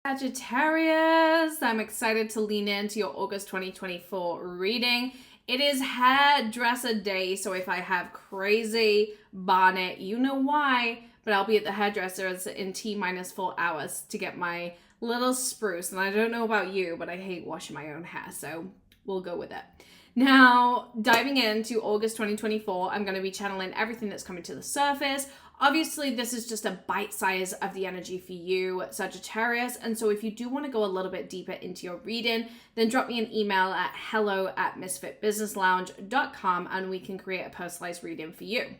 Sagittarius, I'm excited to lean into your August 2024 reading. It is hairdresser day, so if I have crazy bonnet, you know why, but I'll be at the hairdresser's in T-4 hours to get my little spruce. And I don't know about you, but I hate washing my own hair, so we'll go with it. Now, diving into August 2024, I'm going to be channeling everything that's coming to the surface. Obviously, this is just a bite size of the energy for you, Sagittarius. And so if you do want to go a little bit deeper into your reading, then drop me an email at hello@misfitbusinesslounge.com and we can create a personalized reading for you.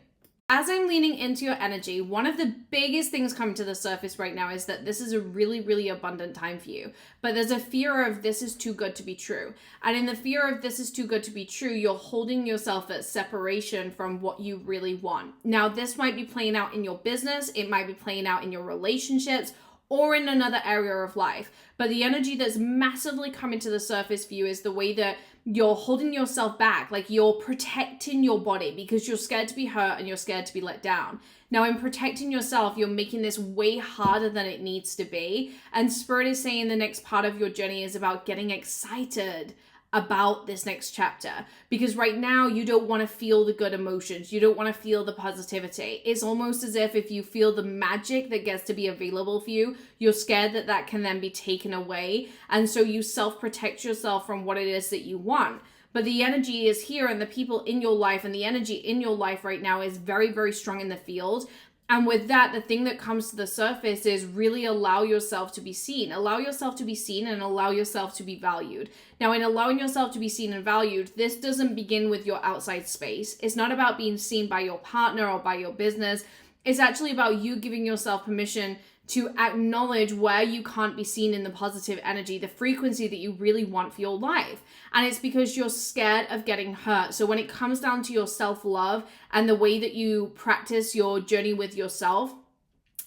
As I'm leaning into your energy, one of the biggest things coming to the surface right now is that this is a really, really abundant time for you. But there's a fear of this is too good to be true. And in the fear of this is too good to be true, you're holding yourself at separation from what you really want. Now, this might be playing out in your business, it might be playing out in your relationships, or in another area of life. But the energy that's massively coming to the surface for you is the way that you're holding yourself back, like you're protecting your body because you're scared to be hurt and you're scared to be let down. Now, in protecting yourself, you're making this way harder than it needs to be. And Spirit is saying the next part of your journey is about getting excited about this next chapter, because right now you don't want to feel the good emotions, you don't want to feel the positivity. It's almost as if you feel the magic that gets to be available for you, you're scared that that can then be taken away, and so you self-protect yourself from what it is that you want. But the energy is here, and the people in your life and the energy in your life right now is very, very strong in the field. And with that, the thing that comes to the surface is really allow yourself to be seen. Allow yourself to be seen and allow yourself to be valued. Now, in allowing yourself to be seen and valued, this doesn't begin with your outside space. It's not about being seen by your partner or by your business. It's actually about you giving yourself permission to acknowledge where you can't be seen in the positive energy, the frequency that you really want for your life. And it's because you're scared of getting hurt. So when it comes down to your self-love and the way that you practice your journey with yourself,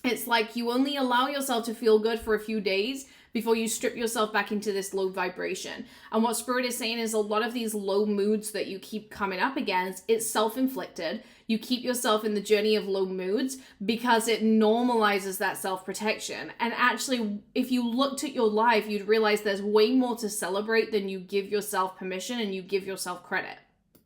it's like you only allow yourself to feel good for a few days before you strip yourself back into this low vibration. And what Spirit is saying is a lot of these low moods that you keep coming up against, it's self-inflicted. You keep yourself in the journey of low moods because it normalizes that self-protection. And actually, if you looked at your life, you'd realize there's way more to celebrate than you give yourself permission and you give yourself credit.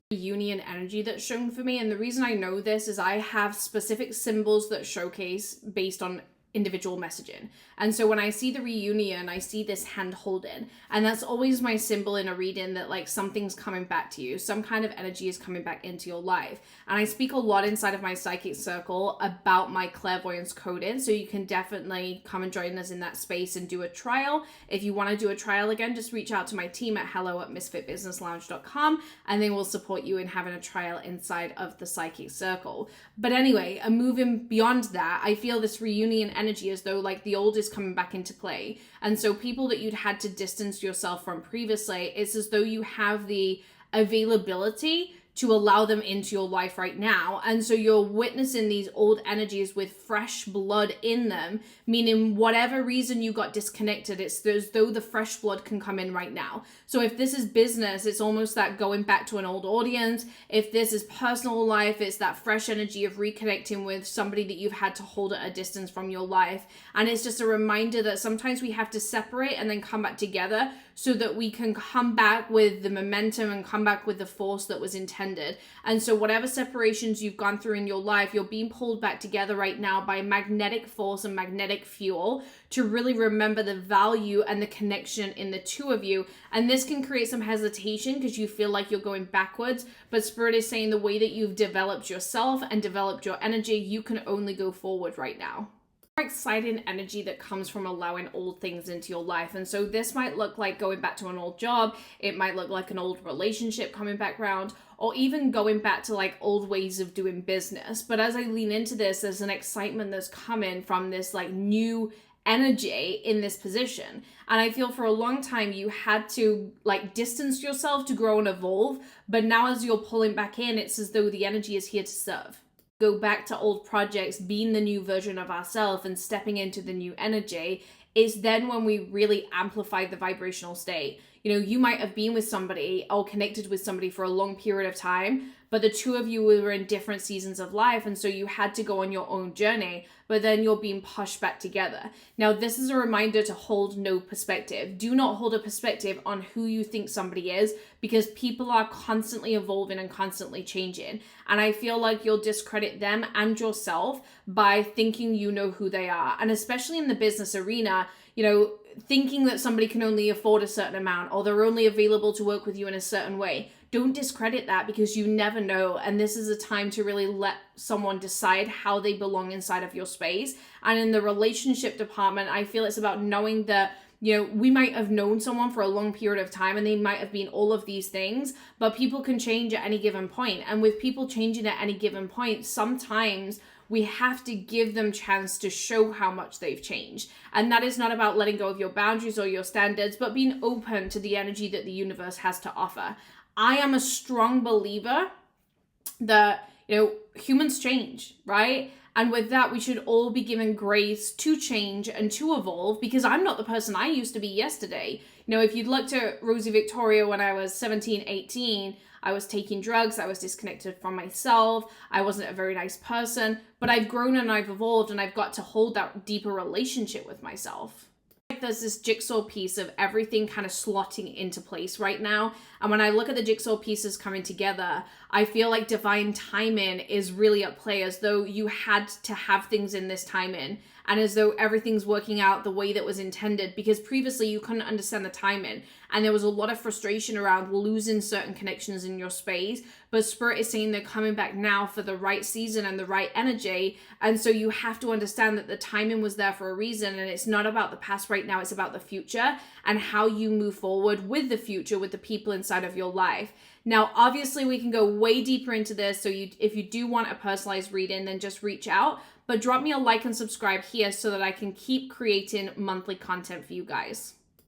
Union energy that's shown for me, and the reason I know this is I have specific symbols that showcase based on individual messaging. And so when I see the reunion, I see this hand holding, and that's always my symbol in a reading that like something's coming back to you, some kind of energy is coming back into your life. And I speak a lot inside of my psychic circle about my clairvoyance coding, so you can definitely come and join us in that space and do a trial. If you want to do a trial again, just reach out to my team at hello@misfitbusinesslounge.com and they will support you in having a trial inside of the psychic circle. But anyway, I'm moving beyond that. I feel this reunion energy as though like the old is coming back into play. And so people that you'd had to distance yourself from previously, it's as though you have the availability to allow them into your life right now. And so you're witnessing these old energies with fresh blood in them, meaning whatever reason you got disconnected, it's as though the fresh blood can come in right now. So if this is business, it's almost that going back to an old audience. If this is personal life, it's that fresh energy of reconnecting with somebody that you've had to hold at a distance from your life. And it's just a reminder that sometimes we have to separate and then come back together so that we can come back with the momentum and come back with the force that was intended. And so whatever separations you've gone through in your life, you're being pulled back together right now by magnetic force and magnetic fuel to really remember the value and the connection in the two of you. And this can create some hesitation because you feel like you're going backwards, but Spirit is saying the way that you've developed yourself and developed your energy, you can only go forward right now. Exciting energy that comes from allowing old things into your life. And so this might look like going back to an old job, it might look like an old relationship coming back around, or even going back to like old ways of doing business. But as I lean into this, there's an excitement that's coming from this like new energy in this position. And I feel for a long time you had to like distance yourself to grow and evolve, but now as you're pulling back in, it's as though the energy is here to serve. Go back to old projects, being the new version of ourselves and stepping into the new energy is then when we really amplify the vibrational state. You know, you might have been with somebody or connected with somebody for a long period of time, but the two of you were in different seasons of life, and so you had to go on your own journey, but then you're being pushed back together. Now, this is a reminder to hold no perspective. Do not hold a perspective on who you think somebody is, because people are constantly evolving and constantly changing. And I feel like you'll discredit them and yourself by thinking you know who they are. And especially in the business arena, you know, thinking that somebody can only afford a certain amount or they're only available to work with you in a certain way. Don't discredit that, because you never know. And this is a time to really let someone decide how they belong inside of your space. And in the relationship department, I feel it's about knowing that, you know, we might have known someone for a long period of time and they might have been all of these things, but people can change at any given point. And with people changing at any given point, sometimes we have to give them chance to show how much they've changed. And that is not about letting go of your boundaries or your standards, but being open to the energy that the universe has to offer. I am a strong believer that, you know, humans change, right? And with that, we should all be given grace to change and to evolve, because I'm not the person I used to be yesterday. You know, if you'd looked at Rosie Victoria when I was 17, 18, I was taking drugs, I was disconnected from myself, I wasn't a very nice person, but I've grown and I've evolved and I've got to hold that deeper relationship with myself. There's this jigsaw piece of everything kind of slotting into place right now. And when I look at the jigsaw pieces coming together, I feel like divine timing is really at play, as though you had to have things in this timing and as though everything's working out the way that was intended, because previously you couldn't understand the timing and there was a lot of frustration around losing certain connections in your space. But Spirit is saying they're coming back now for the right season and the right energy. And so you have to understand that the timing was there for a reason, and it's not about the past right now, it's about the future and how you move forward with the future, with the people inside of your life. Now, obviously, we can go way deeper into this. So if you do want a personalized reading, then just reach out. But drop me a like and subscribe here so that I can keep creating monthly content for you guys.